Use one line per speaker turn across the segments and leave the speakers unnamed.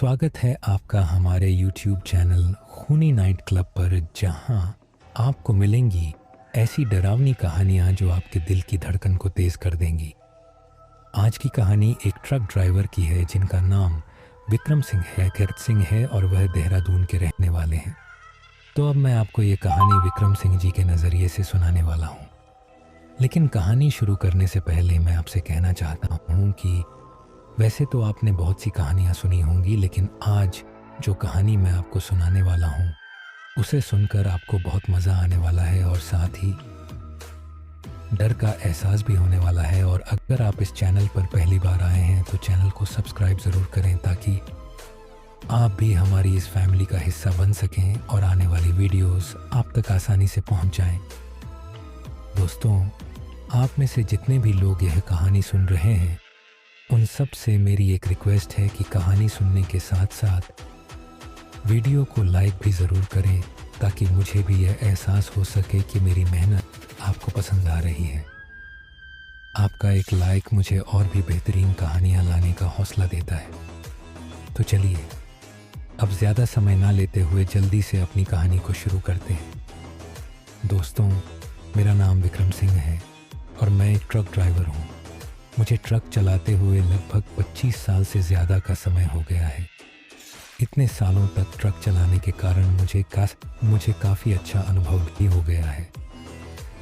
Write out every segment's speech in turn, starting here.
स्वागत है आपका हमारे YouTube चैनल खूनी नाइट क्लब पर, जहां आपको मिलेंगी ऐसी डरावनी कहानियां जो आपके दिल की धड़कन को तेज़ कर देंगी। आज की कहानी एक ट्रक ड्राइवर की है जिनका नाम विक्रम सिंह है और वह देहरादून के रहने वाले हैं। तो अब मैं आपको ये कहानी विक्रम सिंह जी के नज़रिए से सुनाने वाला हूँ। लेकिन कहानी शुरू करने से पहले मैं आपसे कहना चाहता हूँ कि वैसे तो आपने बहुत सी कहानियाँ सुनी होंगी, लेकिन आज जो कहानी मैं आपको सुनाने वाला हूँ उसे सुनकर आपको बहुत मज़ा आने वाला है और साथ ही डर का एहसास भी होने वाला है। और अगर आप इस चैनल पर पहली बार आए हैं तो चैनल को सब्सक्राइब ज़रूर करें ताकि आप भी हमारी इस फैमिली का हिस्सा बन सकें और आने वाली वीडियोस आप तक आसानी से पहुंच जाएं। दोस्तों, आप में से जितने भी लोग यह कहानी सुन रहे हैं उन सब से मेरी एक रिक्वेस्ट है कि कहानी सुनने के साथ साथ वीडियो को लाइक भी ज़रूर करें ताकि मुझे भी यह एहसास हो सके कि मेरी मेहनत आपको पसंद आ रही है। आपका एक लाइक मुझे और भी बेहतरीन कहानियाँ लाने का हौसला देता है। तो चलिए अब ज़्यादा समय ना लेते हुए जल्दी से अपनी कहानी को शुरू करते हैं। दोस्तों, मेरा नाम विक्रम सिंह है और मैं एक ट्रक ड्राइवर हूँ। मुझे ट्रक चलाते हुए लगभग 25 साल से ज़्यादा का समय हो गया है। इतने सालों तक ट्रक चलाने के कारण मुझे काफ़ी अच्छा अनुभव भी हो गया है।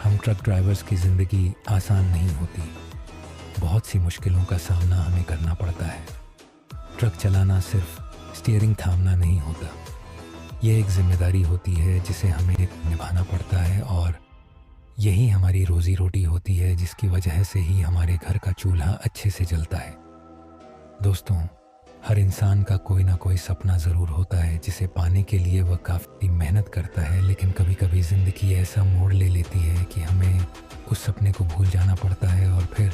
हम ट्रक ड्राइवर्स की ज़िंदगी आसान नहीं होती। बहुत सी मुश्किलों का सामना हमें करना पड़ता है। ट्रक चलाना सिर्फ स्टीयरिंग थामना नहीं होता। यह एक जिम्मेदारी होती है जिसे हमें निभाना पड़ता है और यही हमारी रोज़ी रोटी होती है, जिसकी वजह से ही हमारे घर का चूल्हा अच्छे से जलता है। दोस्तों, हर इंसान का कोई ना कोई सपना ज़रूर होता है जिसे पाने के लिए वह काफ़ी मेहनत करता है, लेकिन कभी कभी ज़िंदगी ऐसा मोड़ ले लेती है कि हमें उस सपने को भूल जाना पड़ता है और फिर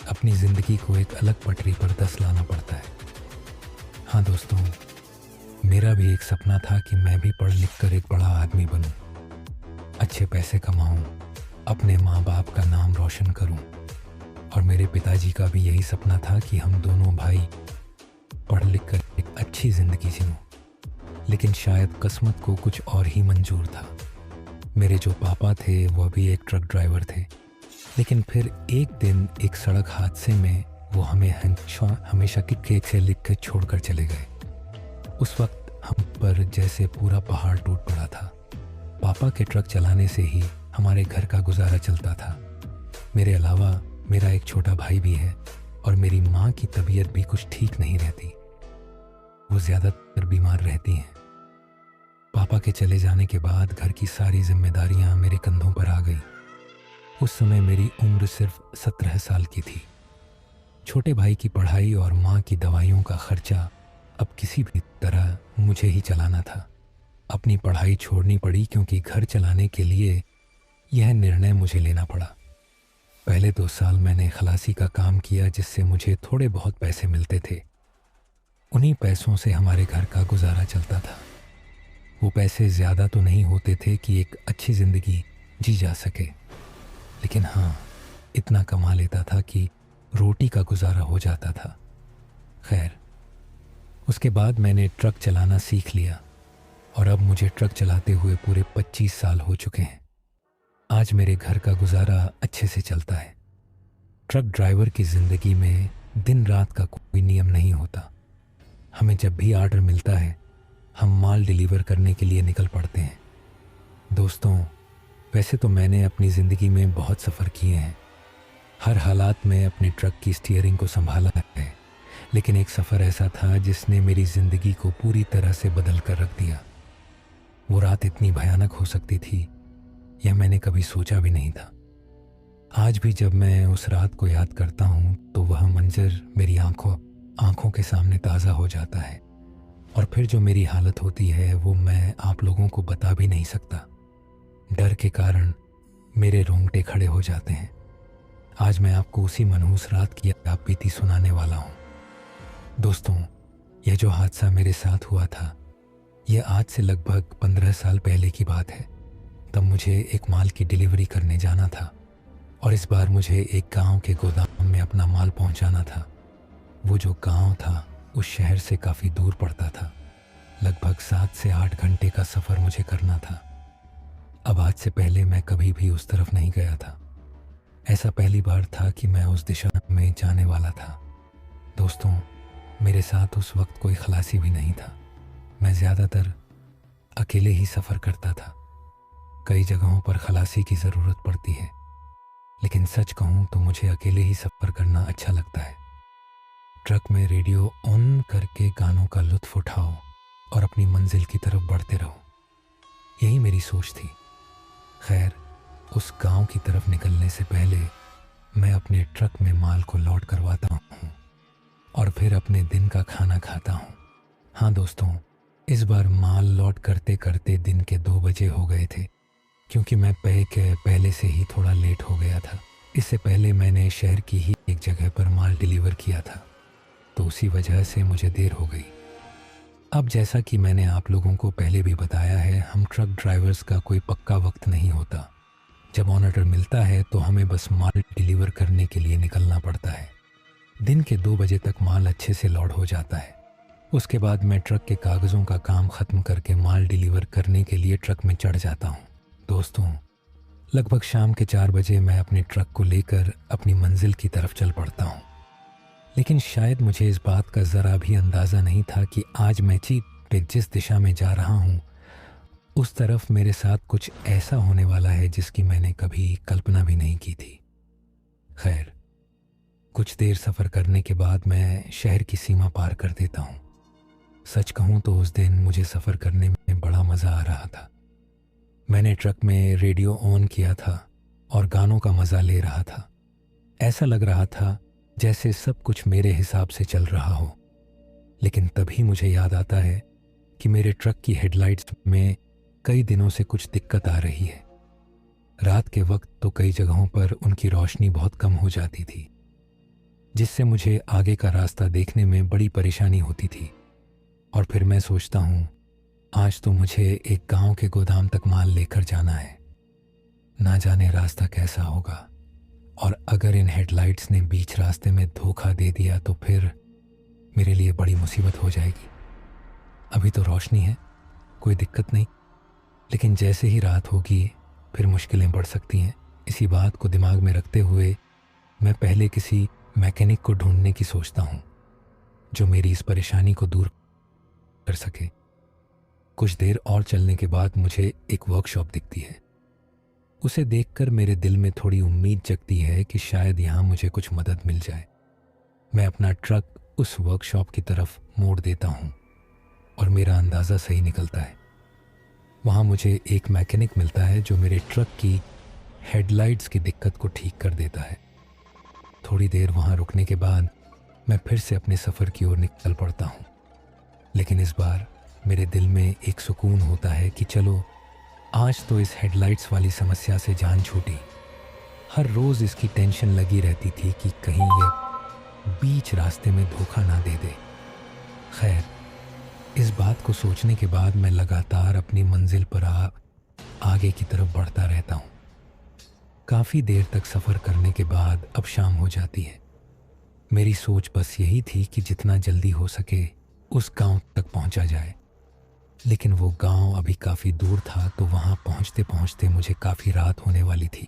अपनी ज़िंदगी को एक अलग पटरी पर दस लाना पड़ता है। हाँ दोस्तों, मेरा भी एक सपना था कि मैं भी पढ़ लिख कर एक बड़ा आदमी बनूं, अच्छे पैसे कमाऊं, अपने माँ बाप का नाम रोशन करूं। और मेरे पिताजी का भी यही सपना था कि हम दोनों भाई पढ़ लिख कर एक अच्छी ज़िंदगी जीऊं। लेकिन शायद किस्मत को कुछ और ही मंजूर था। मेरे जो पापा थे वह भी एक ट्रक ड्राइवर थे, लेकिन फिर एक दिन एक सड़क हादसे में वो हमें हमेशा की केक से लिख कर छोड़कर चले गए। उस वक्त हम पर जैसे पूरा पहाड़ टूट पड़ा था। पापा के ट्रक चलाने से ही हमारे घर का गुजारा चलता था। मेरे अलावा मेरा एक छोटा भाई भी है और मेरी माँ की तबीयत भी कुछ ठीक नहीं रहती। वो ज़्यादातर बीमार रहती हैं। पापा के चले जाने के बाद घर की सारी जिम्मेदारियाँ मेरे कंधों पर आ गई। उस समय मेरी उम्र सिर्फ 17 साल की थी। छोटे भाई की पढ़ाई और माँ की दवाइयों का खर्चा अब किसी भी तरह मुझे ही चलाना था। अपनी पढ़ाई छोड़नी पड़ी क्योंकि घर चलाने के लिए यह निर्णय मुझे लेना पड़ा। पहले 2 साल मैंने खलासी का काम किया, जिससे मुझे थोड़े बहुत पैसे मिलते थे। उन्हीं पैसों से हमारे घर का गुजारा चलता था। वो पैसे ज़्यादा तो नहीं होते थे कि एक अच्छी ज़िंदगी जी जा सके, लेकिन हाँ, इतना कमा लेता था कि रोटी का गुजारा हो जाता था। खैर, उसके बाद मैंने ट्रक चलाना सीख लिया और अब मुझे ट्रक चलाते हुए पूरे 25 साल हो चुके हैं। आज मेरे घर का गुजारा अच्छे से चलता है। ट्रक ड्राइवर की ज़िंदगी में दिन रात का कोई नियम नहीं होता। हमें जब भी ऑर्डर मिलता है हम माल डिलीवर करने के लिए निकल पड़ते हैं। दोस्तों, वैसे तो मैंने अपनी ज़िंदगी में बहुत सफ़र किए हैं। हर हालात में अपने ट्रक की स्टीयरिंग को संभाला है, लेकिन एक सफ़र ऐसा था जिसने मेरी ज़िंदगी को पूरी तरह से बदल कर रख दिया। वो रात इतनी भयानक हो सकती थी, यह मैंने कभी सोचा भी नहीं था। आज भी जब मैं उस रात को याद करता हूँ तो वह मंजर मेरी आंखों के सामने ताज़ा हो जाता है। और फिर जो मेरी हालत होती है वो मैं आप लोगों को बता भी नहीं सकता। डर के कारण मेरे रोंगटे खड़े हो जाते हैं। आज मैं आपको उसी मनहूस रात की आप बीती सुनाने वाला हूँ। दोस्तों, यह जो हादसा मेरे साथ हुआ था यह आज से लगभग 15 साल पहले की बात है। तब मुझे एक माल की डिलीवरी करने जाना था और इस बार मुझे एक गांव के गोदाम में अपना माल पहुंचाना था। वो जो गांव था उस शहर से काफ़ी दूर पड़ता था। लगभग 7 से 8 घंटे का सफ़र मुझे करना था। अब आज से पहले मैं कभी भी उस तरफ नहीं गया था। ऐसा पहली बार था कि मैं उस दिशा में जाने वाला था। दोस्तों, मेरे साथ उस वक्त कोई खलासी भी नहीं था। मैं ज़्यादातर अकेले ही सफ़र करता था। कई जगहों पर खलासी की ज़रूरत पड़ती है, लेकिन सच कहूँ तो मुझे अकेले ही सफ़र करना अच्छा लगता है। ट्रक में रेडियो ऑन करके गानों का लुत्फ़ उठाओ और अपनी मंजिल की तरफ बढ़ते रहो, यही मेरी सोच थी। खैर, उस गांव की तरफ निकलने से पहले मैं अपने ट्रक में माल को लोड करवाता हूँ और फिर अपने दिन का खाना खाता हूँ। हाँ दोस्तों, इस बार माल लोड करते करते दिन के 2 बजे हो गए थे, क्योंकि मैं पहले से ही थोड़ा लेट हो गया था। इससे पहले मैंने शहर की ही एक जगह पर माल डिलीवर किया था, तो उसी वजह से मुझे देर हो गई। अब जैसा कि मैंने आप लोगों को पहले भी बताया है, हम ट्रक ड्राइवर्स का कोई पक्का वक्त नहीं होता। जब ऑर्डर मिलता है तो हमें बस माल डिलीवर करने के लिए निकलना पड़ता है। दिन के 2 बजे तक माल अच्छे से लोड हो जाता है। उसके बाद मैं ट्रक के कागज़ों का काम ख़त्म करके माल डिलीवर करने के लिए ट्रक में चढ़ जाता हूँ। दोस्तों, लगभग शाम के 4 बजे मैं अपने ट्रक को लेकर अपनी मंजिल की तरफ चल पड़ता हूँ। लेकिन शायद मुझे इस बात का ज़रा भी अंदाज़ा नहीं था कि आज मैं जिस दिशा में जा रहा हूँ उस तरफ मेरे साथ कुछ ऐसा होने वाला है जिसकी मैंने कभी कल्पना भी नहीं की थी। खैर, कुछ देर सफ़र करने के बाद मैं शहर की सीमा पार कर देता हूँ। सच कहूँ तो उस दिन मुझे सफ़र करने में बड़ा मज़ा आ रहा था। मैंने ट्रक में रेडियो ऑन किया था और गानों का मज़ा ले रहा था। ऐसा लग रहा था जैसे सब कुछ मेरे हिसाब से चल रहा हो। लेकिन तभी मुझे याद आता है कि मेरे ट्रक की हेडलाइट्स में कई दिनों से कुछ दिक्कत आ रही है। रात के वक्त तो कई जगहों पर उनकी रोशनी बहुत कम हो जाती थी, जिससे मुझे आगे का रास्ता देखने में बड़ी परेशानी होती थी। और फिर मैं सोचता हूँ, आज तो मुझे एक गांव के गोदाम तक माल लेकर जाना है। ना जाने रास्ता कैसा होगा, और अगर इन हेडलाइट्स ने बीच रास्ते में धोखा दे दिया तो फिर मेरे लिए बड़ी मुसीबत हो जाएगी। अभी तो रोशनी है, कोई दिक्कत नहीं, लेकिन जैसे ही रात होगी फिर मुश्किलें बढ़ सकती हैं। इसी बात को दिमाग में रखते हुए मैं पहले किसी मैकेनिक को ढूंढने की सोचता हूँ जो मेरी इस परेशानी को दूर कर सके। कुछ देर और चलने के बाद मुझे एक वर्कशॉप दिखती है। उसे देखकर मेरे दिल में थोड़ी उम्मीद जगती है कि शायद यहाँ मुझे कुछ मदद मिल जाए। मैं अपना ट्रक उस वर्कशॉप की तरफ मोड़ देता हूँ और मेरा अंदाज़ा सही निकलता है। वहाँ मुझे एक मैकेनिक मिलता है जो मेरे ट्रक की हेडलाइट्स की दिक्कत को ठीक कर देता है। थोड़ी देर वहाँ रुकने के बाद मैं फिर से अपने सफ़र की ओर निकल पड़ता हूँ। लेकिन इस बार मेरे दिल में एक सुकून होता है कि चलो, आज तो इस हेडलाइट्स वाली समस्या से जान छूटी। हर रोज़ इसकी टेंशन लगी रहती थी कि कहीं ये बीच रास्ते में धोखा ना दे दे। खैर, इस बात को सोचने के बाद मैं लगातार अपनी मंजिल पर आगे की तरफ बढ़ता रहता हूँ। काफ़ी देर तक सफ़र करने के बाद अब शाम हो जाती है। मेरी सोच बस यही थी कि जितना जल्दी हो सके उस गांव तक पहुंचा जाए। लेकिन वो गांव अभी काफ़ी दूर था, तो वहां पहुंचते पहुंचते मुझे काफ़ी रात होने वाली थी।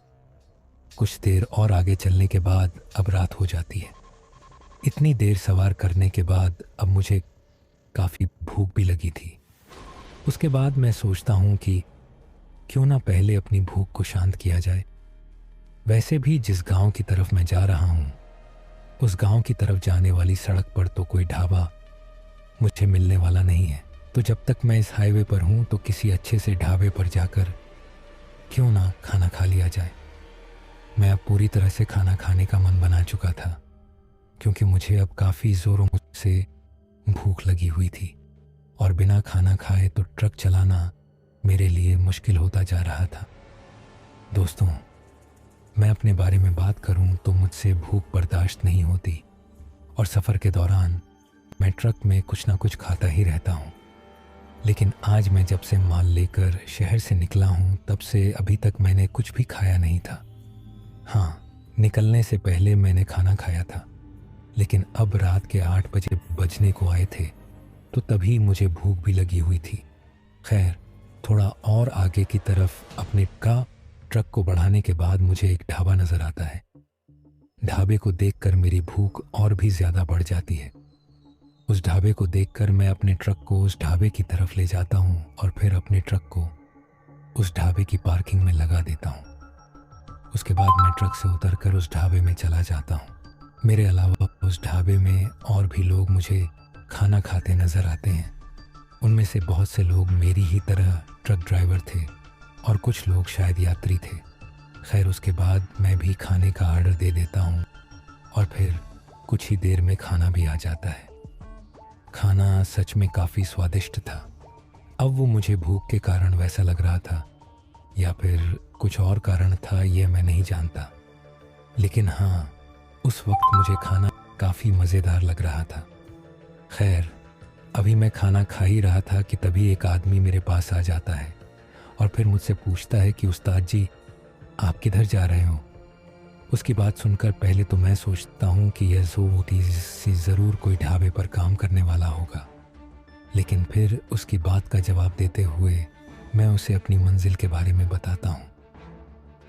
कुछ देर और आगे चलने के बाद अब रात हो जाती है। इतनी देर सवार करने के बाद अब मुझे काफ़ी भूख भी लगी थी। उसके बाद मैं सोचता हूँ कि क्यों ना पहले अपनी भूख को शांत किया जाए। वैसे भी जिस गांव की तरफ मैं जा रहा हूँ उस गांव की तरफ जाने वाली सड़क पर तो कोई ढाबा मुझे मिलने वाला नहीं है। तो जब तक मैं इस हाईवे पर हूँ तो किसी अच्छे से ढाबे पर जाकर क्यों ना खाना खा लिया जाए। मैं अब पूरी तरह से खाना खाने का मन बना चुका था, क्योंकि मुझे अब काफ़ी ज़ोरों से भूख लगी हुई थी और बिना खाना खाए तो ट्रक चलाना मेरे लिए मुश्किल होता जा रहा था। दोस्तों, मैं अपने बारे में बात करूं तो मुझसे भूख बर्दाश्त नहीं होती और सफ़र के दौरान मैं ट्रक में कुछ ना कुछ खाता ही रहता हूं। लेकिन आज मैं जब से माल लेकर शहर से निकला हूं तब से अभी तक मैंने कुछ भी खाया नहीं था। हाँ, निकलने से पहले मैंने खाना खाया था, लेकिन अब रात के 8 बजे बजने को आए थे तो तभी मुझे भूख भी लगी हुई थी। खैर, थोड़ा और आगे की तरफ अपने ट्रक को बढ़ाने के बाद मुझे एक ढाबा नज़र आता है। ढाबे को देखकर मेरी भूख और भी ज़्यादा बढ़ जाती है। उस ढाबे को देखकर मैं अपने ट्रक को उस ढाबे की तरफ ले जाता हूँ और फिर अपने ट्रक को उस ढाबे की पार्किंग में लगा देता हूँ। उसके बाद मैं ट्रक से उतरकर उस ढाबे में चला जाता हूँ। मेरे अलावा उस ढाबे में और भी लोग मुझे खाना खाते नज़र आते हैं। उनमें से बहुत से लोग मेरी ही तरह ट्रक ड्राइवर थे और कुछ लोग शायद यात्री थे। खैर, उसके बाद मैं भी खाने का ऑर्डर दे देता हूँ और फिर कुछ ही देर में खाना भी आ जाता है। खाना सच में काफ़ी स्वादिष्ट था। अब वो मुझे भूख के कारण वैसा लग रहा था या फिर कुछ और कारण था, ये मैं नहीं जानता। लेकिन हाँ, उस वक्त मुझे खाना काफ़ी मज़ेदार लग रहा था। खैर, अभी मैं खाना खा ही रहा था कि तभी एक आदमी मेरे पास आ जाता है और फिर मुझसे पूछता है कि उस्ताद जी, आप किधर जा रहे हो? उसकी बात सुनकर पहले तो मैं सोचता हूँ कि यह ज़रूर कोई ढाबे पर काम करने वाला होगा, लेकिन फिर उसकी बात का जवाब देते हुए मैं उसे अपनी मंजिल के बारे में बताता हूँ।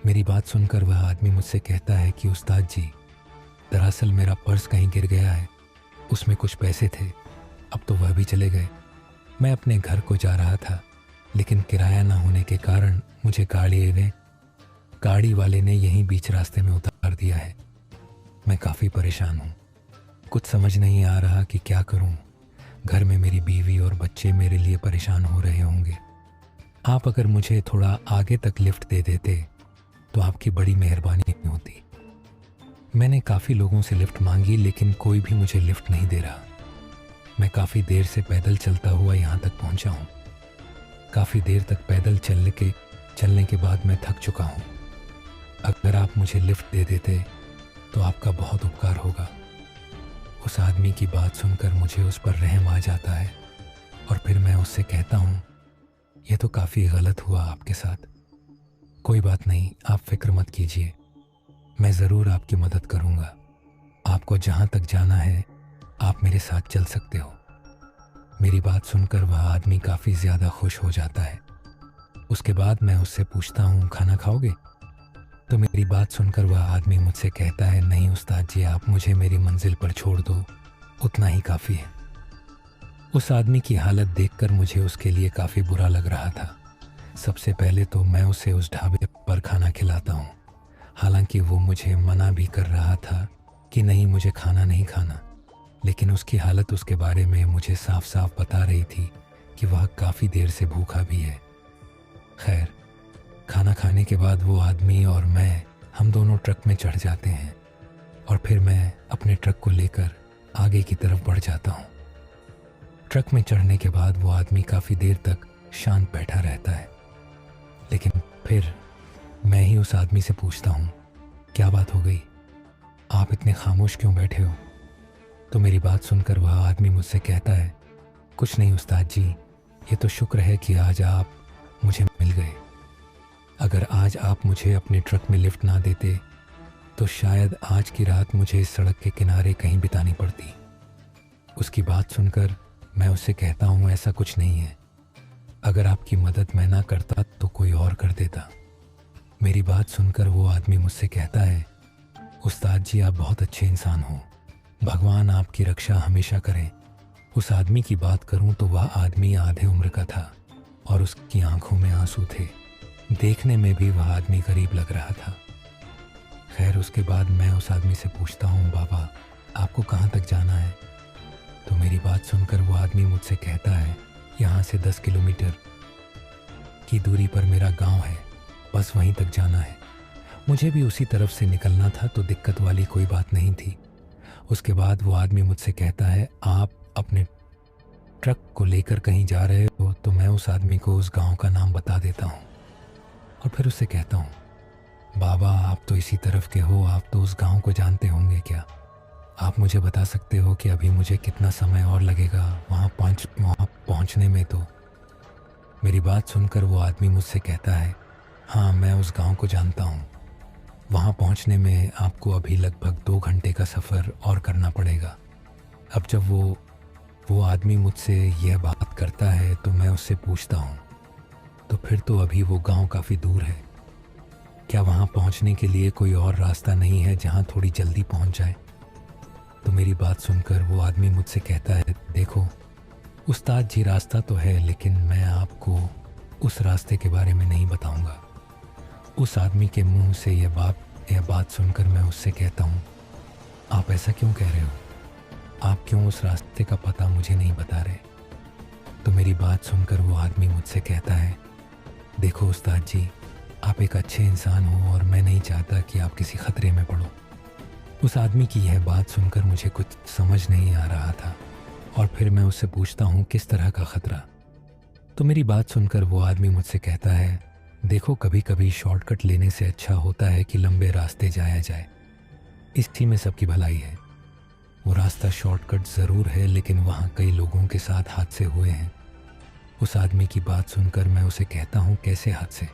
मेरी बात सुनकर वह आदमी मुझसे कहता है कि उस्ताद जी, दरअसल मेरा पर्स कहीं गिर गया है, उसमें कुछ पैसे थे, अब तो वह भी चले गए। मैं अपने घर को जा रहा था, लेकिन किराया ना होने के कारण मुझे गाड़ी वाले ने यहीं बीच रास्ते में उतार दिया है। मैं काफ़ी परेशान हूँ, कुछ समझ नहीं आ रहा कि क्या करूँ। घर में मेरी बीवी और बच्चे मेरे लिए परेशान हो रहे होंगे। आप अगर मुझे थोड़ा आगे तक लिफ्ट दे देते तो आपकी बड़ी मेहरबानी होती। मैंने काफ़ी लोगों से लिफ्ट मांगी, लेकिन कोई भी मुझे लिफ्ट नहीं दे रहा। मैं काफ़ी देर से पैदल चलता हुआ यहाँ तक पहुँचा हूँ। काफ़ी देर तक पैदल चलने के बाद मैं थक चुका हूँ। अगर आप मुझे लिफ्ट दे देते तो आपका बहुत उपकार होगा। उस आदमी की बात सुनकर मुझे उस पर रहम आ जाता है और फिर मैं उससे कहता हूँ, यह तो काफ़ी गलत हुआ आपके साथ। कोई बात नहीं, आप फिक्र मत कीजिए, मैं ज़रूर आपकी मदद करूँगा। आपको जहाँ तक जाना है आप मेरे साथ चल सकते हो। मेरी बात सुनकर वह आदमी काफ़ी ज़्यादा खुश हो जाता है। उसके बाद मैं उससे पूछता हूँ, खाना खाओगे? तो मेरी बात सुनकर वह आदमी मुझसे कहता है, नहीं उस्ताद जी, आप मुझे मेरी मंजिल पर छोड़ दो, उतना ही काफ़ी है। उस आदमी की हालत देखकर मुझे उसके लिए काफ़ी बुरा लग रहा था। सबसे पहले तो मैं उसे उस ढाबे पर खाना खिलाता हूँ, हालांकि वो मुझे मना भी कर रहा था कि नहीं, मुझे खाना नहीं खाना, लेकिन उसकी हालत उसके बारे में मुझे साफ साफ बता रही थी कि वह काफ़ी देर से भूखा भी है। खैर, खाना खाने के बाद वो आदमी और हम दोनों ट्रक में चढ़ जाते हैं और फिर मैं अपने ट्रक को लेकर आगे की तरफ बढ़ जाता हूँ। ट्रक में चढ़ने के बाद वो आदमी काफ़ी देर तक शांत बैठा रहता है, लेकिन फिर मैं ही उस आदमी से पूछता हूँ, क्या बात हो गई, आप इतने खामोश क्यों बैठे हो? तो मेरी बात सुनकर वह आदमी मुझसे कहता है, कुछ नहीं उस्ताद जी, ये तो शुक्र है कि आज आप मुझे मिल गए। अगर आज आप मुझे अपने ट्रक में लिफ्ट ना देते तो शायद आज की रात मुझे इस सड़क के किनारे कहीं बितानी पड़ती। उसकी बात सुनकर मैं उससे कहता हूँ, ऐसा कुछ नहीं है, अगर आपकी मदद मैं ना करता तो कोई और कर देता। मेरी बात सुनकर वो आदमी मुझसे कहता है, उस्ताद जी, आप बहुत अच्छे इंसान हो, भगवान आपकी रक्षा हमेशा करें। उस आदमी की बात करूं तो वह आदमी आधे उम्र का था और उसकी आंखों में आंसू थे। देखने में भी वह आदमी गरीब लग रहा था। खैर, उसके बाद मैं उस आदमी से पूछता हूँ, बाबा आपको कहाँ तक जाना है? तो मेरी बात सुनकर वो आदमी मुझसे कहता है, यहाँ से 10 किलोमीटर की दूरी पर मेरा गांव है, बस वहीं तक जाना है। मुझे भी उसी तरफ से निकलना था तो दिक्कत वाली कोई बात नहीं थी। उसके बाद वो आदमी मुझसे कहता है, आप अपने ट्रक को लेकर कहीं जा रहे हो? तो मैं उस आदमी को उस गांव का नाम बता देता हूँ और फिर उससे कहता हूँ, बाबा आप तो इसी तरफ के हो, आप तो उस गांव को जानते होंगे क्या? आप मुझे बता सकते हो कि अभी मुझे कितना समय और लगेगा वहाँ पहुँचने में? तो मेरी बात सुनकर वो आदमी मुझसे कहता है, हाँ मैं उस गांव को जानता हूँ, वहाँ पहुँचने में आपको अभी लगभग 2 घंटे का सफ़र और करना पड़ेगा। अब जब वो आदमी मुझसे यह बात करता है तो मैं उससे पूछता हूँ, तो फिर तो अभी वो गांव काफ़ी दूर है, क्या वहाँ पहुँचने के लिए कोई और रास्ता नहीं है जहाँ थोड़ी जल्दी पहुँच जाए? तो मेरी बात सुनकर वो आदमी मुझसे कहता है, देखो उस्ताद जी, रास्ता तो है लेकिन मैं आपको उस रास्ते के बारे में नहीं बताऊंगा। उस आदमी के मुंह से यह बात सुनकर मैं उससे कहता हूँ, आप ऐसा क्यों कह रहे हो? आप क्यों उस रास्ते का पता मुझे नहीं बता रहे? तो मेरी बात सुनकर वो आदमी मुझसे कहता है, देखो उस्ताद जी, आप एक अच्छे इंसान हो और मैं नहीं चाहता कि आप किसी खतरे में पड़ो। उस आदमी की यह बात सुनकर मुझे कुछ समझ नहीं आ रहा था और फिर मैं उससे पूछता हूँ, किस तरह का खतरा? तो मेरी बात सुनकर वो आदमी मुझसे कहता है, देखो कभी कभी शॉर्टकट लेने से अच्छा होता है कि लंबे रास्ते जाया जाए, इसी में सबकी भलाई है। वो रास्ता शॉर्टकट ज़रूर है लेकिन वहाँ कई लोगों के साथ हादसे हुए हैं। उस आदमी की बात सुनकर मैं उसे कहता हूँ, कैसे हादसे?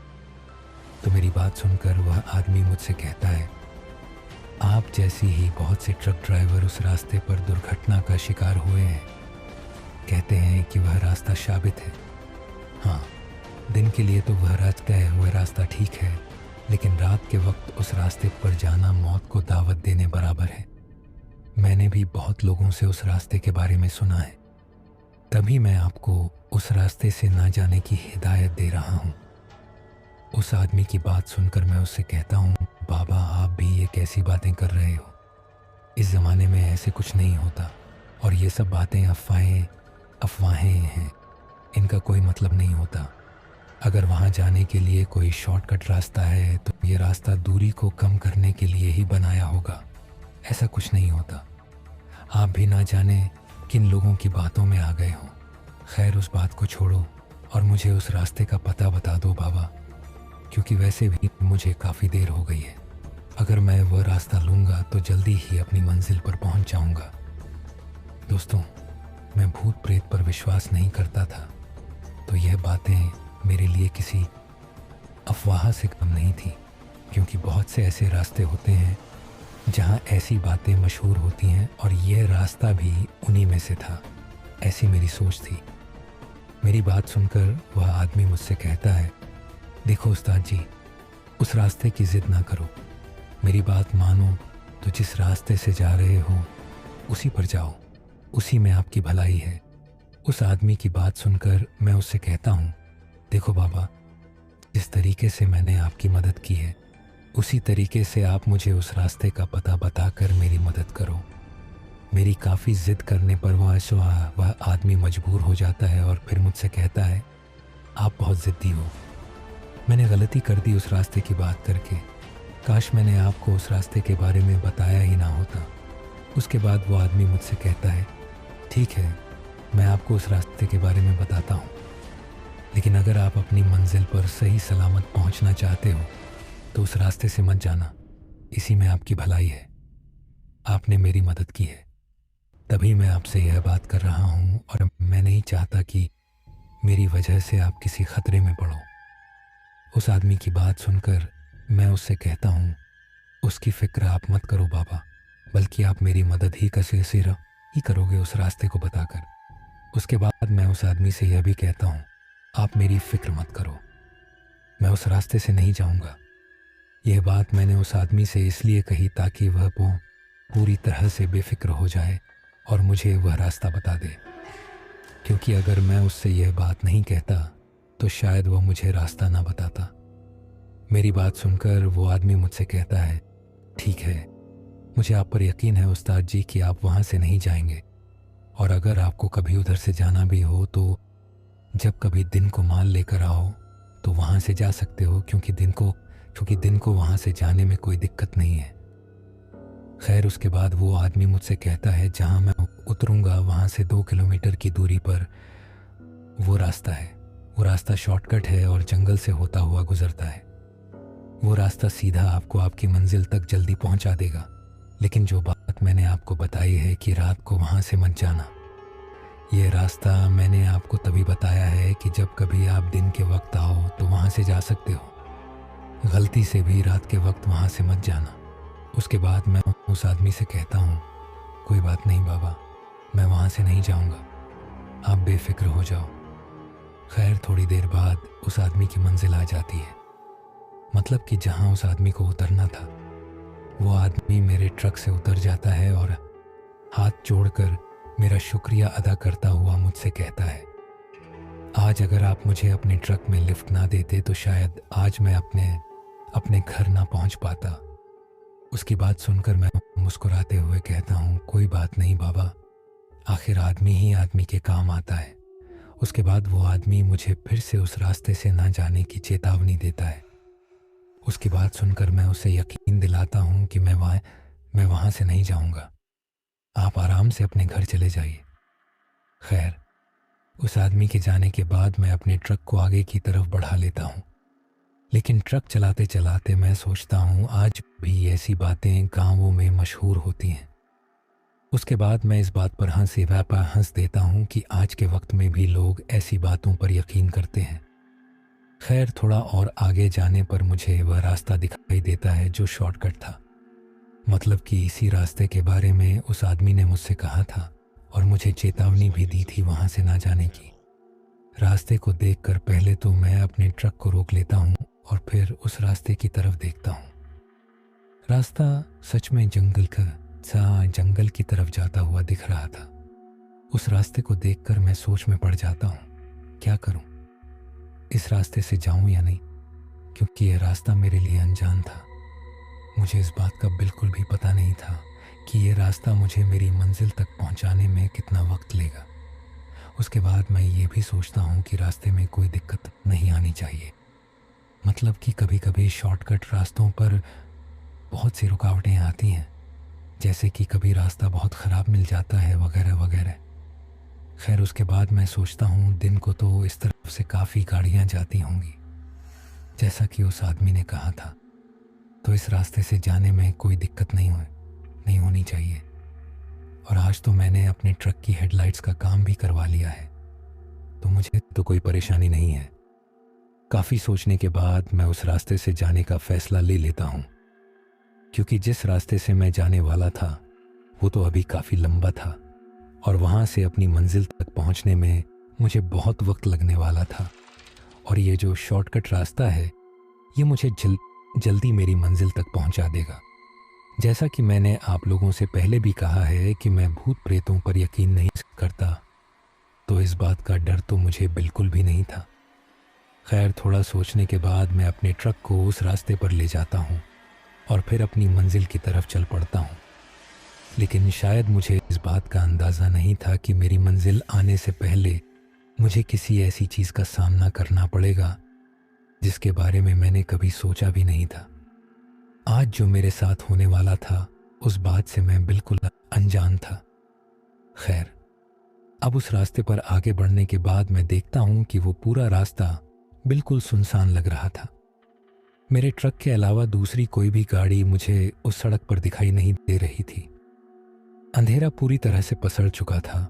तो मेरी बात सुनकर वह आदमी मुझसे कहता है, आप जैसी ही बहुत से ट्रक ड्राइवर उस रास्ते पर दुर्घटना का शिकार हुए हैं। कहते हैं कि वह रास्ता शाबित है। हाँ, दिन के लिए तो वह रास्ता ठीक है, लेकिन रात के वक्त उस रास्ते पर जाना मौत को दावत देने बराबर है। मैंने भी बहुत लोगों से उस रास्ते के बारे में सुना है, तभी मैं आपको उस रास्ते से ना जाने की हिदायत दे रहा हूँ। उस आदमी की बात सुनकर मैं उससे कहता हूँ, बाबा आप भी ये कैसी बातें कर रहे हो? इस ज़माने में ऐसे कुछ नहीं होता और ये सब बातें अफवाहें हैं, इनका कोई मतलब नहीं होता। अगर वहाँ जाने के लिए कोई शॉर्टकट रास्ता है तो ये रास्ता दूरी को कम करने के लिए ही बनाया होगा, ऐसा कुछ नहीं होता। आप भी ना जाने किन लोगों की बातों में आ गए हो। खैर उस बात को छोड़ो और मुझे उस रास्ते का पता बता दो बाबा, क्योंकि वैसे भी मुझे काफ़ी देर हो गई है। अगर मैं वह रास्ता लूँगा तो जल्दी ही अपनी मंजिल पर पहुँच जाऊँगा। दोस्तों, मैं भूत प्रेत पर विश्वास नहीं करता था, तो यह बातें मेरे लिए किसी अफवाह से कम नहीं थी, क्योंकि बहुत से ऐसे रास्ते होते हैं जहाँ ऐसी बातें मशहूर होती हैं और यह रास्ता भी उन्हीं में से था। ऐसी मेरी सोच थी। मेरी बात सुनकर वह आदमी मुझसे कहता है, देखो उस्ताद जी, उस रास्ते की ज़िद ना करो, मेरी बात मानो तो जिस रास्ते से जा रहे हो उसी पर जाओ, उसी में आपकी भलाई है। उस आदमी की बात सुनकर मैं उससे कहता हूँ, देखो बाबा, जिस तरीके से मैंने आपकी मदद की है उसी तरीके से आप मुझे उस रास्ते का पता बताकर मेरी मदद करो। मेरी काफ़ी ज़िद करने पर वह आदमी मजबूर हो जाता है और फिर मुझसे कहता है, आप बहुत ज़िद्दी हो, मैंने गलती कर दी उस रास्ते की बात करके, काश मैंने आपको उस रास्ते के बारे में बताया ही ना होता। उसके बाद वो आदमी मुझसे कहता है, ठीक है, मैं आपको उस रास्ते के बारे में बताता हूँ, लेकिन अगर आप अपनी मंजिल पर सही सलामत पहुँचना चाहते हो तो उस रास्ते से मत जाना, इसी में आपकी भलाई है। आपने मेरी मदद की है, तभी मैं आपसे यह बात कर रहा हूँ और मैं नहीं चाहता कि मेरी वजह से आप किसी खतरे में पड़ो। उस आदमी की बात सुनकर मैं उससे कहता हूँ, उसकी फ़िक्र आप मत करो बाबा, बल्कि आप मेरी मदद ही करोगे उस रास्ते को बताकर। उसके बाद मैं उस आदमी से यह भी कहता हूँ, आप मेरी फ़िक्र मत करो, मैं उस रास्ते से नहीं जाऊँगा। यह बात मैंने उस आदमी से इसलिए कही ताकि वह पूरी तरह से बेफिक्र हो जाए और मुझे वह रास्ता बता दे, क्योंकि अगर मैं उससे यह बात नहीं कहता तो शायद वह मुझे रास्ता ना बताता। मेरी बात सुनकर वो आदमी मुझसे कहता है, ठीक है, मुझे आप पर यकीन है उस्ताद जी कि आप वहाँ से नहीं जाएंगे, और अगर आपको कभी उधर से जाना भी हो तो जब कभी दिन को माल लेकर आओ तो वहाँ से जा सकते हो, क्योंकि दिन को वहाँ से जाने में कोई दिक्कत नहीं है। खैर उसके बाद वो आदमी मुझसे कहता है, जहाँ मैं उतरूँगा वहाँ से 2 किलोमीटर की दूरी पर वो रास्ता है। वो रास्ता शॉर्टकट है और जंगल से होता हुआ गुजरता है। वो रास्ता सीधा आपको आपकी मंजिल तक जल्दी पहुँचा देगा, लेकिन जो बात मैंने आपको बताई है कि रात को वहाँ से मत जाना, ये रास्ता मैंने आपको तभी बताया है कि जब कभी आप दिन के वक्त आओ तो वहाँ से जा सकते हो। गलती से भी रात के वक्त वहाँ से मत जाना। उसके बाद मैं उस आदमी से कहता हूँ, कोई बात नहीं बाबा, मैं वहाँ से नहीं जाऊँगा, आप बेफिक्र हो जाओ। खैर थोड़ी देर बाद उस आदमी की मंजिल आ जाती है, मतलब कि जहाँ उस आदमी को उतरना था। वो आदमी मेरे ट्रक से उतर जाता है और हाथ जोड़कर मेरा शुक्रिया अदा करता हुआ मुझसे कहता है, आज अगर आप मुझे अपने ट्रक में लिफ्ट ना देते तो शायद आज मैं अपने घर ना पहुंच पाता। उसकी बात सुनकर मैं मुस्कुराते हुए कहता हूँ, कोई बात नहीं बाबा, आखिर आदमी ही आदमी के काम आता है। उसके बाद वो आदमी मुझे फिर से उस रास्ते से ना जाने की चेतावनी देता है। उसकी बात सुनकर मैं उसे यकीन दिलाता हूँ कि मैं वहाँ से नहीं जाऊँगा, आप आराम से अपने घर चले जाइए। खैर उस आदमी के जाने के बाद मैं अपने ट्रक को आगे की तरफ बढ़ा लेता हूँ, लेकिन ट्रक चलाते चलाते मैं सोचता हूँ आज भी ऐसी बातें गाँवों में मशहूर होती हैं। उसके बाद मैं इस बात पर हंस देता हूँ कि आज के वक्त में भी लोग ऐसी बातों पर यकीन करते हैं। खैर थोड़ा और आगे जाने पर मुझे वह रास्ता दिखाई देता है जो शॉर्टकट था, मतलब कि इसी रास्ते के बारे में उस आदमी ने मुझसे कहा था और मुझे चेतावनी भी दी थी वहाँ से ना जाने की। रास्ते को देखकर पहले तो मैं अपने ट्रक को रोक लेता हूँ और फिर उस रास्ते की तरफ देखता हूँ। रास्ता सच में जंगल की तरफ जाता हुआ दिख रहा था। उस रास्ते को देखकर मैं सोच में पड़ जाता हूँ, क्या करूँ, इस रास्ते से जाऊँ या नहीं, क्योंकि यह रास्ता मेरे लिए अनजान था। मुझे इस बात का बिल्कुल भी पता नहीं था कि ये रास्ता मुझे मेरी मंजिल तक पहुंचाने में कितना वक्त लेगा। उसके बाद मैं ये भी सोचता हूँ कि रास्ते में कोई दिक्कत नहीं आनी चाहिए, मतलब कि कभी कभी शॉर्टकट रास्तों पर बहुत सी रुकावटें आती हैं, जैसे कि कभी रास्ता बहुत ख़राब मिल जाता है वगैरह वगैरह। खैर उसके बाद मैं सोचता हूँ दिन को तो इस तरफ से काफ़ी गाड़ियाँ जाती होंगी जैसा कि उस आदमी ने कहा था, तो इस रास्ते से जाने में कोई दिक्कत नहीं होनी चाहिए। और आज तो मैंने अपने ट्रक की हेडलाइट्स का काम भी करवा लिया है, तो मुझे तो कोई परेशानी नहीं है। काफ़ी सोचने के बाद मैं उस रास्ते से जाने का फ़ैसला ले लेता हूँ, क्योंकि जिस रास्ते से मैं जाने वाला था वो तो अभी काफ़ी लंबा था और वहाँ से अपनी मंजिल तक पहुँचने में मुझे बहुत वक्त लगने वाला था। और ये जो शॉर्टकट रास्ता है ये मुझे जल्दी मेरी मंजिल तक पहुँचा देगा। जैसा कि मैंने आप लोगों से पहले भी कहा है कि मैं भूत प्रेतों पर यकीन नहीं करता, तो इस बात का डर तो मुझे बिल्कुल भी नहीं था। खैर थोड़ा सोचने के बाद मैं अपने ट्रक को उस रास्ते पर ले जाता हूँ और फिर अपनी मंजिल की तरफ चल पड़ता हूँ। लेकिन शायद मुझे इस बात का अंदाज़ा नहीं था कि मेरी मंजिल आने से पहले मुझे किसी ऐसी चीज़ का सामना करना पड़ेगा जिसके बारे में मैंने कभी सोचा भी नहीं था। आज जो मेरे साथ होने वाला था उस बात से मैं बिल्कुल अनजान था। खैर अब उस रास्ते पर आगे बढ़ने के बाद मैं देखता हूँ कि वो पूरा रास्ता बिल्कुल सुनसान लग रहा था। मेरे ट्रक के अलावा दूसरी कोई भी गाड़ी मुझे उस सड़क पर दिखाई नहीं दे रही थी। अंधेरा पूरी तरह से पसर चुका था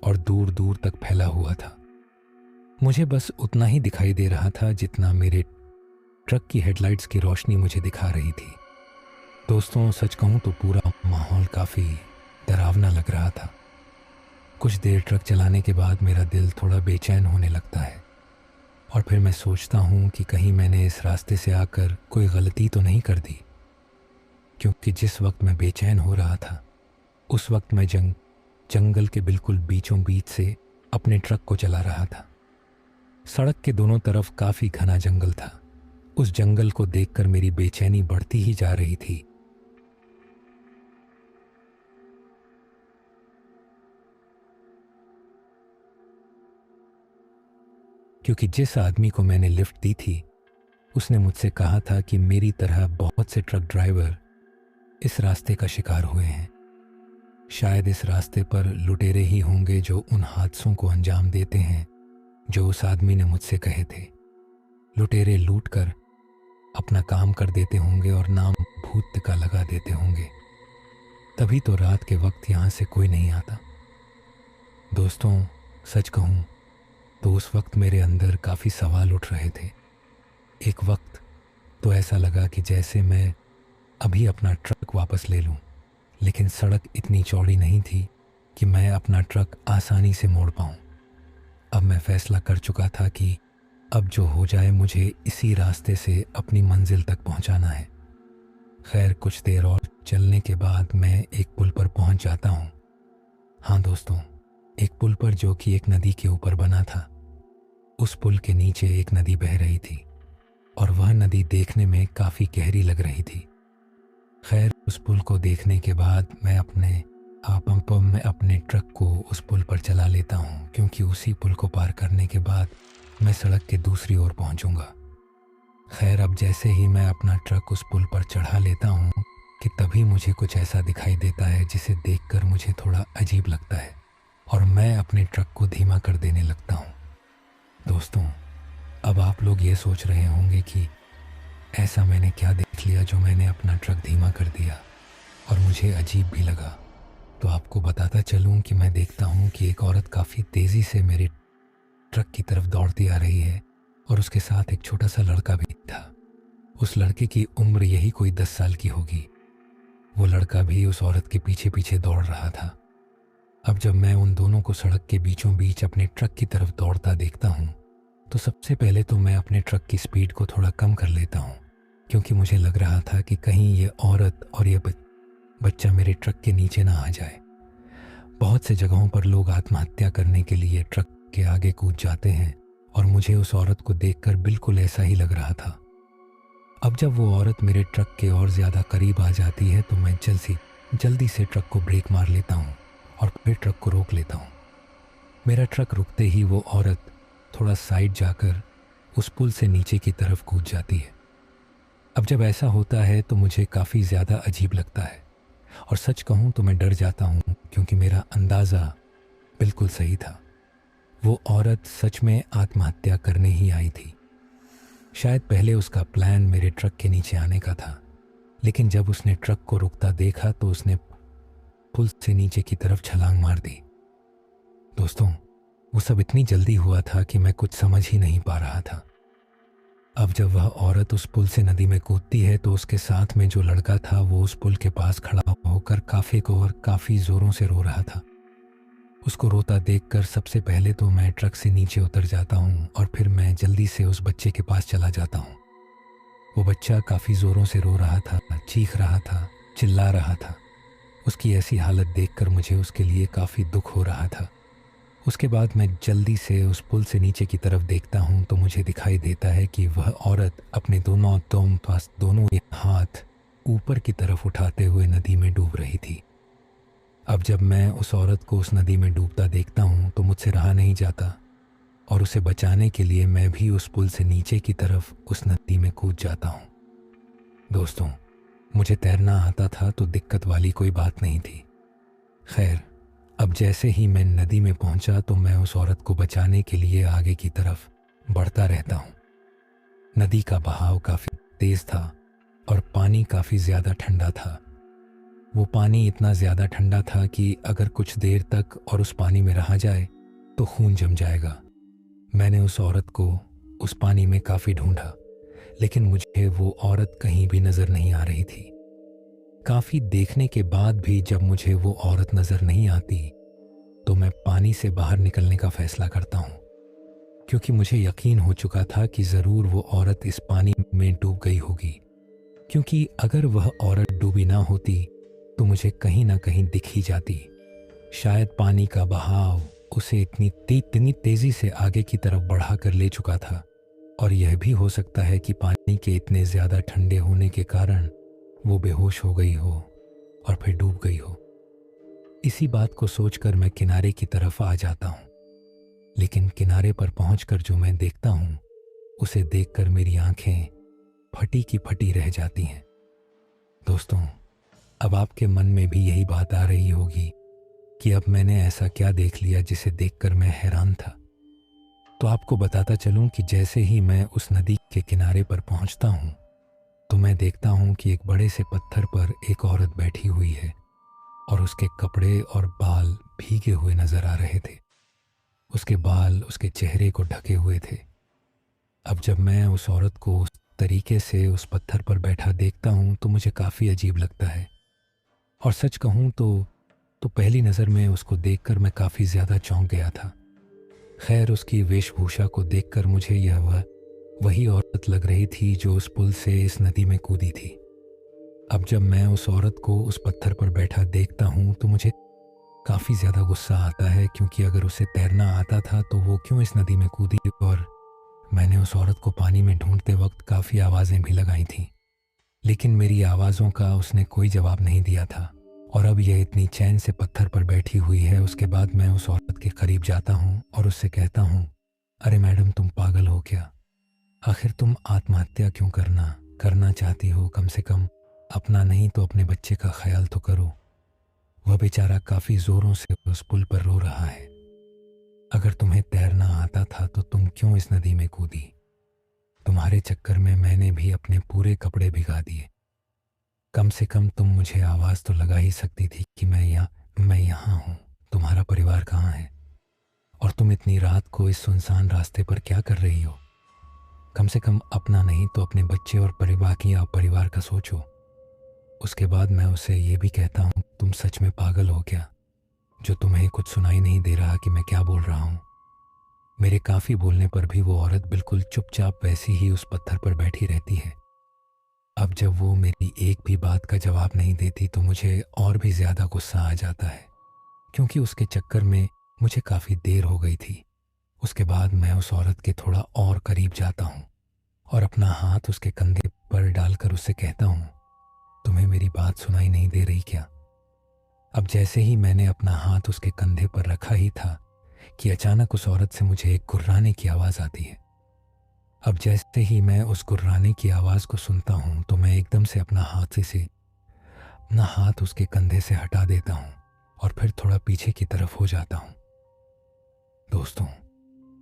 और दूर दूर तक फैला हुआ था। मुझे बस उतना ही दिखाई दे रहा था जितना मेरे ट्रक की हेडलाइट्स की रोशनी मुझे दिखा रही थी। दोस्तों सच कहूँ तो पूरा माहौल काफ़ी डरावना लग रहा था। कुछ देर ट्रक चलाने के बाद मेरा दिल थोड़ा बेचैन होने लगता है और फिर मैं सोचता हूँ कि कहीं मैंने इस रास्ते से आकर कोई गलती तो नहीं कर दी, क्योंकि जिस वक्त मैं बेचैन हो रहा था उस वक्त मैं जंगल के बिल्कुल बीचों बीच से अपने ट्रक को चला रहा था। सड़क के दोनों तरफ काफ़ी घना जंगल था। उस जंगल को देखकर मेरी बेचैनी बढ़ती ही जा रही थी। क्योंकि जिस आदमी को मैंने लिफ्ट दी थी उसने मुझसे कहा था कि मेरी तरह बहुत से ट्रक ड्राइवर इस रास्ते का शिकार हुए हैं। शायद इस रास्ते पर लुटेरे ही होंगे जो उन हादसों को अंजाम देते हैं जो उस आदमी ने मुझसे कहे थे। लुटेरे लूट कर अपना काम कर देते होंगे और नाम भूत का लगा देते होंगे, तभी तो रात के वक्त यहाँ से कोई नहीं आता। दोस्तों सच कहूँ तो उस वक्त मेरे अंदर काफ़ी सवाल उठ रहे थे। एक वक्त तो ऐसा लगा कि जैसे मैं अभी अपना ट्रक वापस ले लूं, लेकिन सड़क इतनी चौड़ी नहीं थी कि मैं अपना ट्रक आसानी से मोड़ पाऊं। अब मैं फैसला कर चुका था कि अब जो हो जाए मुझे इसी रास्ते से अपनी मंजिल तक पहुंचाना है। खैर, कुछ देर और चलने के बाद मैं एक पुल पर पहुंच जाता हूं। हाँ दोस्तों, एक पुल पर जो कि एक नदी के ऊपर बना था। उस पुल के नीचे एक नदी बह रही थी और वह नदी देखने में काफ़ी गहरी लग रही थी। खैर, उस पुल को देखने के बाद मैं अपने ट्रक को उस पुल पर चला लेता हूँ, क्योंकि उसी पुल को पार करने के बाद मैं सड़क के दूसरी ओर पहुँचूँगा। खैर, अब जैसे ही मैं अपना ट्रक उस पुल पर चढ़ा लेता हूँ कि तभी मुझे कुछ ऐसा दिखाई देता है जिसे देखकर मुझे थोड़ा अजीब लगता है और मैं अपने ट्रक को धीमा कर देने लगता हूँ। दोस्तों, अब आप लोग ये सोच रहे होंगे कि ऐसा मैंने क्या देख लिया जो मैंने अपना ट्रक धीमा कर दिया और मुझे अजीब भी लगा। तो आपको बताता चलूं कि मैं देखता हूं कि एक औरत काफ़ी तेज़ी से मेरे ट्रक की तरफ दौड़ती आ रही है और उसके साथ एक छोटा सा लड़का भी था। उस लड़के की उम्र यही कोई 10 साल की होगी। वो लड़का भी उस औरत के पीछे पीछे दौड़ रहा था। अब जब मैं उन दोनों को सड़क के बीचों बीच अपने ट्रक की तरफ दौड़ता देखता हूँ, तो सबसे पहले तो मैं अपने ट्रक की स्पीड को थोड़ा कम कर लेता हूँ, क्योंकि मुझे लग रहा था कि कहीं ये औरत और ये बच्चा मेरे ट्रक के नीचे ना आ जाए। बहुत से जगहों पर लोग आत्महत्या करने के लिए ट्रक के आगे कूद जाते हैं और मुझे उस औरत को देखकर बिल्कुल ऐसा ही लग रहा था। अब जब वो औरत मेरे ट्रक के और ज़्यादा करीब आ जाती है तो मैं जल्दी से ट्रक को ब्रेक मार लेता हूँ और फिर ट्रक को रोक लेता हूँ। मेरा ट्रक रुकते ही वो औरत थोड़ा साइड जाकर उस पुल से नीचे की तरफ कूद जाती है। अब जब ऐसा होता है तो मुझे काफ़ी ज़्यादा अजीब लगता है और सच कहूँ तो मैं डर जाता हूँ, क्योंकि मेरा अंदाज़ा बिल्कुल सही था। वो औरत सच में आत्महत्या करने ही आई थी। शायद पहले उसका प्लान मेरे ट्रक के नीचे आने का था, लेकिन जब उसने ट्रक को रुकता देखा तो उसने पुल से नीचे की तरफ छलांग मार दी। दोस्तों, वो सब इतनी जल्दी हुआ था कि मैं कुछ समझ ही नहीं पा रहा था। अब जब वह औरत उस पुल से नदी में कूदती है तो उसके साथ में जो लड़का था वो उस पुल के पास खड़ा होकर काफ़ी ज़ोरों से रो रहा था। उसको रोता देखकर सबसे पहले तो मैं ट्रक से नीचे उतर जाता हूँ और फिर मैं जल्दी से उस बच्चे के पास चला जाता हूँ। वो बच्चा काफ़ी ज़ोरों से रो रहा था, चीख रहा था, चिल्ला रहा था। उसकी ऐसी हालत देखकर मुझे उसके लिए काफ़ी दुख हो रहा था। उसके बाद मैं जल्दी से उस पुल से नीचे की तरफ देखता हूँ तो मुझे दिखाई देता है कि वह औरत अपने दोनों हाथ ऊपर की तरफ उठाते हुए नदी में डूब रही थी। अब जब मैं उस औरत को उस नदी में डूबता देखता हूँ तो मुझसे रहा नहीं जाता और उसे बचाने के लिए मैं भी उस पुल से नीचे की तरफ उस नदी में कूद जाता हूँ। दोस्तों, मुझे तैरना आता था तो दिक्कत वाली कोई बात नहीं थी। खैर, अब जैसे ही मैं नदी में पहुंचा तो मैं उस औरत को बचाने के लिए आगे की तरफ बढ़ता रहता हूँ। नदी का बहाव काफ़ी तेज़ था और पानी काफ़ी ज़्यादा ठंडा था। वो पानी इतना ज़्यादा ठंडा था कि अगर कुछ देर तक और उस पानी में रहा जाए तो खून जम जाएगा। मैंने उस औरत को उस पानी में काफ़ी ढूंढा, लेकिन मुझे वो औरत कहीं भी नज़र नहीं आ रही थी। काफ़ी देखने के बाद भी जब मुझे वो औरत नज़र नहीं आती तो मैं पानी से बाहर निकलने का फ़ैसला करता हूँ, क्योंकि मुझे यकीन हो चुका था कि ज़रूर वो औरत इस पानी में डूब गई होगी, क्योंकि अगर वह औरत डूबी ना होती तो मुझे कहीं ना कहीं दिख ही जाती। शायद पानी का बहाव उसे इतनी तेज़ी से आगे की तरफ बढ़ा कर ले चुका था, और यह भी हो सकता है कि पानी के इतने ज़्यादा ठंडे होने के कारण वो बेहोश हो गई हो और फिर डूब गई हो। इसी बात को सोचकर मैं किनारे की तरफ आ जाता हूँ, लेकिन किनारे पर पहुंचकर जो मैं देखता हूँ उसे देखकर मेरी आंखें फटी की फटी रह जाती हैं। दोस्तों, अब आपके मन में भी यही बात आ रही होगी कि अब मैंने ऐसा क्या देख लिया जिसे देखकर मैं हैरान था। तो आपको बताता चलूं कि जैसे ही मैं उस नदी के किनारे पर पहुंचता हूं तो मैं देखता हूं कि एक बड़े से पत्थर पर एक औरत बैठी हुई है और उसके कपड़े और बाल भीगे हुए नजर आ रहे थे। उसके बाल उसके चेहरे को ढके हुए थे। अब जब मैं उस औरत को उस तरीके से उस पत्थर पर बैठा देखता हूँ तो मुझे काफ़ी अजीब लगता है। और सच कहूँ तो पहली नज़र में उसको देखकर मैं काफ़ी ज़्यादा चौंक गया था। खैर, उसकी वेशभूषा को देखकर मुझे यह वही औरत लग रही थी जो उस पुल से इस नदी में कूदी थी। अब जब मैं उस औरत को उस पत्थर पर बैठा देखता हूँ तो मुझे काफ़ी ज़्यादा गुस्सा आता है, क्योंकि अगर उसे तैरना आता था तो वो क्यों इस नदी में कूदी। और मैंने उस औरत को पानी में ढूंढते वक्त काफ़ी आवाज़ें भी लगाई थीं, लेकिन मेरी आवाज़ों का उसने कोई जवाब नहीं दिया था। और अब यह इतनी चैन से पत्थर पर बैठी हुई है। उसके बाद मैं उस औरत के करीब जाता हूँ और उससे कहता हूँ, अरे मैडम, तुम पागल हो क्या? आखिर तुम आत्महत्या क्यों करना चाहती हो? कम से कम अपना नहीं तो अपने बच्चे का ख्याल तो करो। वह बेचारा काफ़ी ज़ोरों से उस पुल पर रो रहा है। अगर तुम्हें तैरना आता था तो तुम क्यों इस नदी में कूदी? तुम्हारे चक्कर में मैंने भी अपने पूरे कपड़े भिगा दिए। कम से कम तुम मुझे आवाज़ तो लगा ही सकती थी कि मैं यहाँ हूँ। तुम्हारा परिवार कहाँ है? और तुम इतनी रात को इस सुनसान रास्ते पर क्या कर रही हो? कम से कम अपना नहीं तो अपने बच्चे और परिवार का सोचो। उसके बाद मैं उसे ये भी कहता हूँ, तुम सच में पागल हो क्या, जो तुम्हें कुछ सुनाई नहीं दे रहा कि मैं क्या बोल रहा हूँ? मेरे काफ़ी बोलने पर भी वो औरत बिल्कुल चुपचाप वैसी ही उस पत्थर पर बैठी रहती है। अब जब वो मेरी एक भी बात का जवाब नहीं देती तो मुझे और भी ज़्यादा गुस्सा आ जाता है, क्योंकि उसके चक्कर में मुझे काफ़ी देर हो गई थी। उसके बाद मैं उस औरत के थोड़ा और करीब जाता हूँ और अपना हाथ उसके कंधे पर डालकर उससे कहता हूँ, तुम्हें मेरी बात सुनाई नहीं दे रही क्या? अब जैसे ही मैंने अपना हाथ उसके कंधे पर रखा ही था कि अचानक उस औरत से मुझे एक गुर्राने की आवाज़ आती है। अब जैसे ही मैं उस गुर्राने की आवाज़ को सुनता हूँ तो मैं एकदम से अपना हाथ उसके कंधे से हटा देता हूँ और फिर थोड़ा पीछे की तरफ हो जाता हूँ। दोस्तों,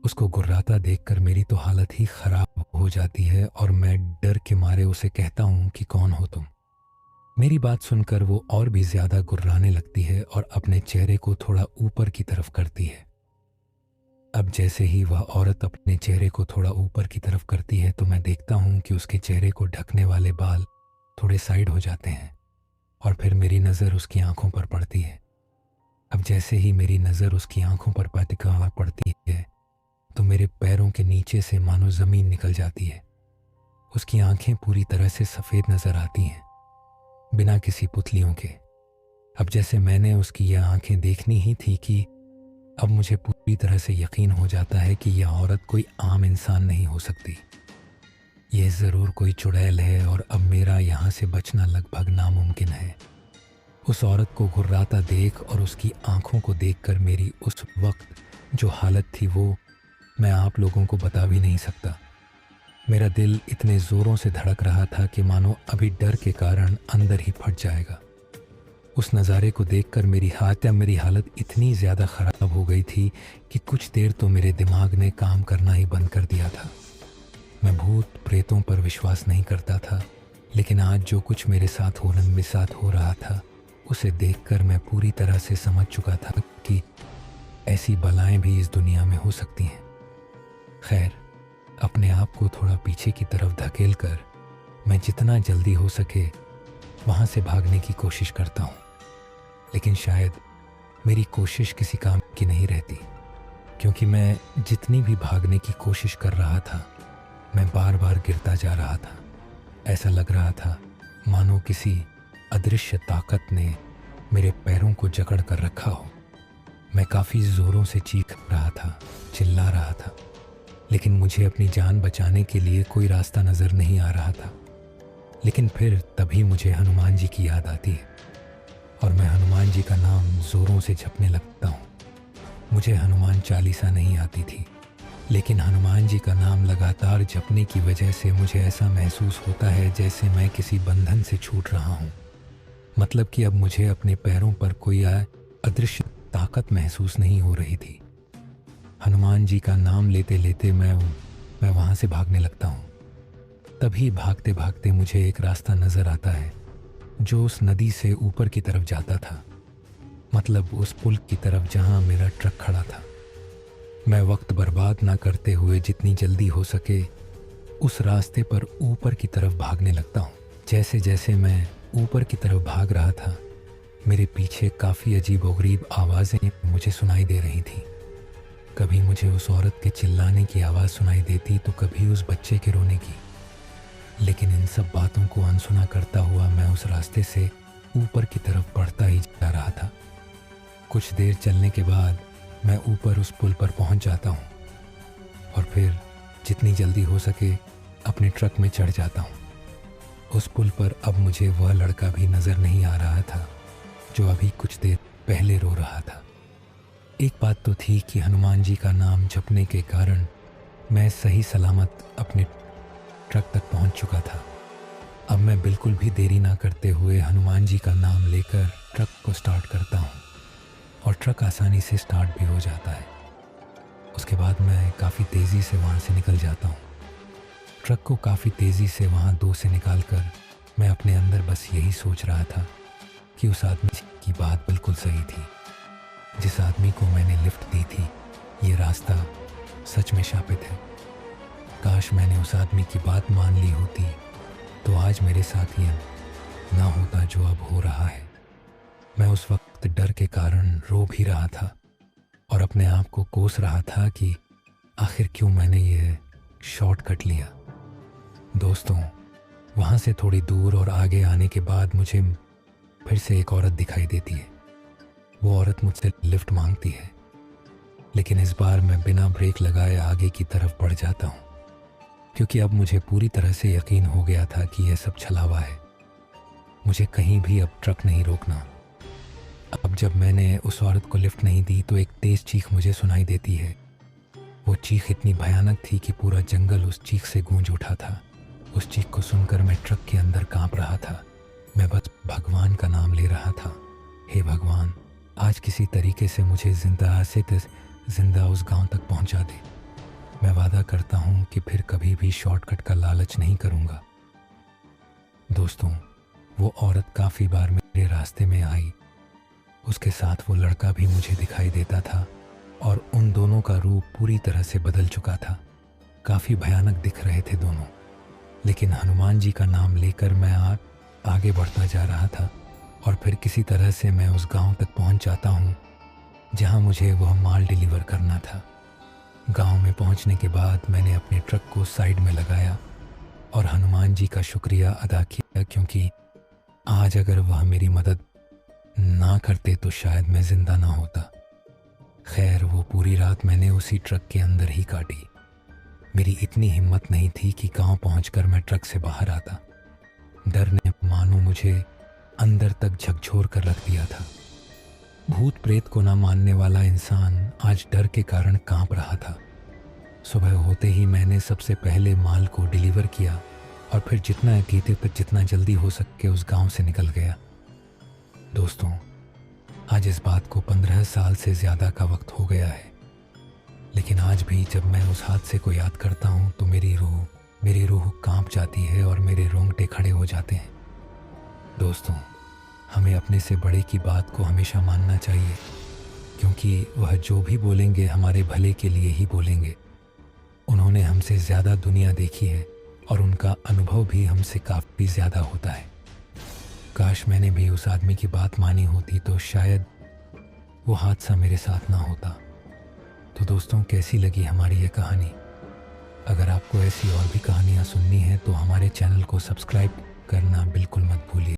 उसको गुर्राता देखकर मेरी तो हालत ही ख़राब हो जाती है और मैं डर के मारे उसे कहता हूँ कि कौन हो तुम? मेरी बात सुनकर वो और भी ज़्यादा गुर्राने लगती है और अपने चेहरे को थोड़ा ऊपर की तरफ करती है। अब जैसे ही वह औरत अपने चेहरे को थोड़ा ऊपर की तरफ करती है तो मैं देखता हूँ कि उसके चेहरे को ढकने वाले बाल थोड़े साइड हो जाते हैं और फिर मेरी नज़र उसकी आंखों पर पड़ती है। अब जैसे ही मेरी नज़र उसकी आंखों पर पड़ती है तो मेरे पैरों के नीचे से मानो ज़मीन निकल जाती है। उसकी आंखें पूरी तरह से सफ़ेद नज़र आती हैं, बिना किसी पुतलियों के। अब जैसे मैंने उसकी यह आंखें देखनी ही थी कि अब मुझे पूरी तरह से यकीन हो जाता है कि यह औरत कोई आम इंसान नहीं हो सकती। यह ज़रूर कोई चुड़ैल है और अब मेरा यहाँ से बचना लगभग नामुमकिन है। उस औरत को घुर्राता देख और उसकी आंखों को देखकर मेरी उस वक्त जो हालत थी वो मैं आप लोगों को बता भी नहीं सकता। मेरा दिल इतने ज़ोरों से धड़क रहा था कि मानो अभी डर के कारण अंदर ही फट जाएगा। उस नज़ारे को देखकर मेरी हालत इतनी ज़्यादा ख़राब हो गई थी कि कुछ देर तो मेरे दिमाग ने काम करना ही बंद कर दिया था। मैं भूत प्रेतों पर विश्वास नहीं करता था, लेकिन आज जो कुछ मेरे साथ हो रहा था उसे देखकर मैं पूरी तरह से समझ चुका था कि ऐसी बलाएं भी इस दुनिया में हो सकती हैं। खैर, अपने आप को थोड़ा पीछे की तरफ धकेल कर मैं जितना जल्दी हो सके वहाँ से भागने की कोशिश करता हूँ, लेकिन शायद मेरी कोशिश किसी काम की नहीं रहती, क्योंकि मैं जितनी भी भागने की कोशिश कर रहा था मैं बार बार गिरता जा रहा था। ऐसा लग रहा था मानो किसी अदृश्य ताकत ने मेरे पैरों को जकड़ कर रखा हो। मैं काफ़ी ज़ोरों से चीख रहा था, चिल्ला रहा था, लेकिन मुझे अपनी जान बचाने के लिए कोई रास्ता नज़र नहीं आ रहा था। लेकिन फिर तभी मुझे हनुमान जी की याद आती है और मैं हनुमान जी का नाम ज़ोरों से जपने लगता हूँ। मुझे हनुमान चालीसा नहीं आती थी, लेकिन हनुमान जी का नाम लगातार जपने की वजह से मुझे ऐसा महसूस होता है जैसे मैं किसी बंधन से छूट रहा हूँ। मतलब कि अब मुझे अपने पैरों पर कोई अदृश्य ताकत महसूस नहीं हो रही थी। हनुमान जी का नाम लेते लेते मैं वहाँ से भागने लगता हूँ। तभी भागते भागते मुझे एक रास्ता नज़र आता है जो उस नदी से ऊपर की तरफ जाता था, मतलब उस पुल की तरफ जहाँ मेरा ट्रक खड़ा था। मैं वक्त बर्बाद ना करते हुए जितनी जल्दी हो सके उस रास्ते पर ऊपर की तरफ भागने लगता हूँ। जैसे जैसे मैं ऊपर की तरफ भाग रहा था, मेरे पीछे काफ़ी अजीबोगरीब आवाज़ें मुझे सुनाई दे रही थीं। कभी मुझे उस औरत के चिल्लाने की आवाज़ सुनाई देती तो कभी उस बच्चे के रोने की। लेकिन इन सब बातों को अनसुना करता हुआ मैं उस रास्ते से ऊपर की तरफ बढ़ता ही जा रहा था। कुछ देर चलने के बाद मैं ऊपर उस पुल पर पहुंच जाता हूं और फिर जितनी जल्दी हो सके अपने ट्रक में चढ़ जाता हूं। उस पुल पर अब मुझे वह लड़का भी नज़र नहीं आ रहा था जो अभी कुछ देर पहले रो रहा था। एक बात तो थी कि हनुमान जी का नाम जपने के कारण मैं सही सलामत अपने ट्रक तक पहुंच चुका था। अब मैं बिल्कुल भी देरी ना करते हुए हनुमान जी का नाम लेकर ट्रक को स्टार्ट करता हूं और ट्रक आसानी से स्टार्ट भी हो जाता है। उसके बाद मैं काफ़ी तेज़ी से वहाँ से निकल जाता हूँ। ट्रक को काफ़ी तेज़ी से वहाँ 2 से निकाल कर मैं अपने अंदर बस यही सोच रहा था कि उस आदमी की बात बिल्कुल सही थी। जिस आदमी को मैंने लिफ्ट दी थी, ये रास्ता सच में शापित है। काश मैंने उस आदमी की बात मान ली होती तो आज मेरे साथ ये ना होता जो अब हो रहा है। मैं उस वक्त डर के कारण रो भी रहा था और अपने आप को कोस रहा था कि आखिर क्यों मैंने ये शॉर्टकट लिया। दोस्तों, वहाँ से थोड़ी दूर और आगे आने के बाद मुझे फिर से एक औरत दिखाई देती है। वो औरत मुझसे लिफ्ट मांगती है, लेकिन इस बार मैं बिना ब्रेक लगाए आगे की तरफ बढ़ जाता हूँ क्योंकि अब मुझे पूरी तरह से यकीन हो गया था कि यह सब छलावा है। मुझे कहीं भी अब ट्रक नहीं रोकना। अब जब मैंने उस औरत को लिफ्ट नहीं दी तो एक तेज़ चीख मुझे सुनाई देती है। वो चीख इतनी भयानक थी कि पूरा जंगल उस चीख से गूंज उठा था। उस चीख को सुनकर मैं ट्रक के अंदर कांप रहा था। मैं बस भगवान का नाम ले रहा था। हे भगवान, आज किसी तरीके से मुझे जिंदा से जिंदा उस गांव तक पहुंचा दे। मैं वादा करता हूं कि फिर कभी भी शॉर्टकट का लालच नहीं करूंगा। दोस्तों, वो औरत काफ़ी बार मेरे रास्ते में आई। उसके साथ वो लड़का भी मुझे दिखाई देता था और उन दोनों का रूप पूरी तरह से बदल चुका था। काफ़ी भयानक दिख रहे थे दोनों। लेकिन हनुमान जी का नाम लेकर मैं आगे बढ़ता जा रहा था और फिर किसी तरह से मैं उस गांव तक पहुंच जाता हूं जहां मुझे वह माल डिलीवर करना था। गांव में पहुंचने के बाद मैंने अपने ट्रक को साइड में लगाया और हनुमान जी का शुक्रिया अदा किया क्योंकि आज अगर वह मेरी मदद ना करते तो शायद मैं जिंदा ना होता। खैर, वो पूरी रात मैंने उसी ट्रक के अंदर ही काटी। मेरी इतनी हिम्मत नहीं थी कि गांव पहुंचकर मैं ट्रक से बाहर आता। डर ने मानो मुझे अंदर तक झकझोर कर रख दिया था। भूत प्रेत को ना मानने वाला इंसान आज डर के कारण कांप रहा था। सुबह होते ही मैंने सबसे पहले माल को डिलीवर किया और फिर जितना जल्दी हो सके उस गांव से निकल गया। दोस्तों, आज इस बात को 15 साल से ज़्यादा का वक्त हो गया है, लेकिन आज भी जब मैं उस हादसे को याद करता हूँ तो मेरी रूह कांप जाती है और मेरे रोंगटे खड़े हो जाते हैं। दोस्तों, हमें अपने से बड़े की बात को हमेशा मानना चाहिए क्योंकि वह जो भी बोलेंगे हमारे भले के लिए ही बोलेंगे। उन्होंने हमसे ज़्यादा दुनिया देखी है और उनका अनुभव भी हमसे काफ़ी ज़्यादा होता है। काश मैंने भी उस आदमी की बात मानी होती तो शायद वो हादसा मेरे साथ ना होता। तो दोस्तों, कैसी लगी हमारी ये कहानी? अगर आपको ऐसी और भी कहानियाँ सुननी है तो हमारे चैनल को सब्सक्राइब करना बिल्कुल मत भूलिए।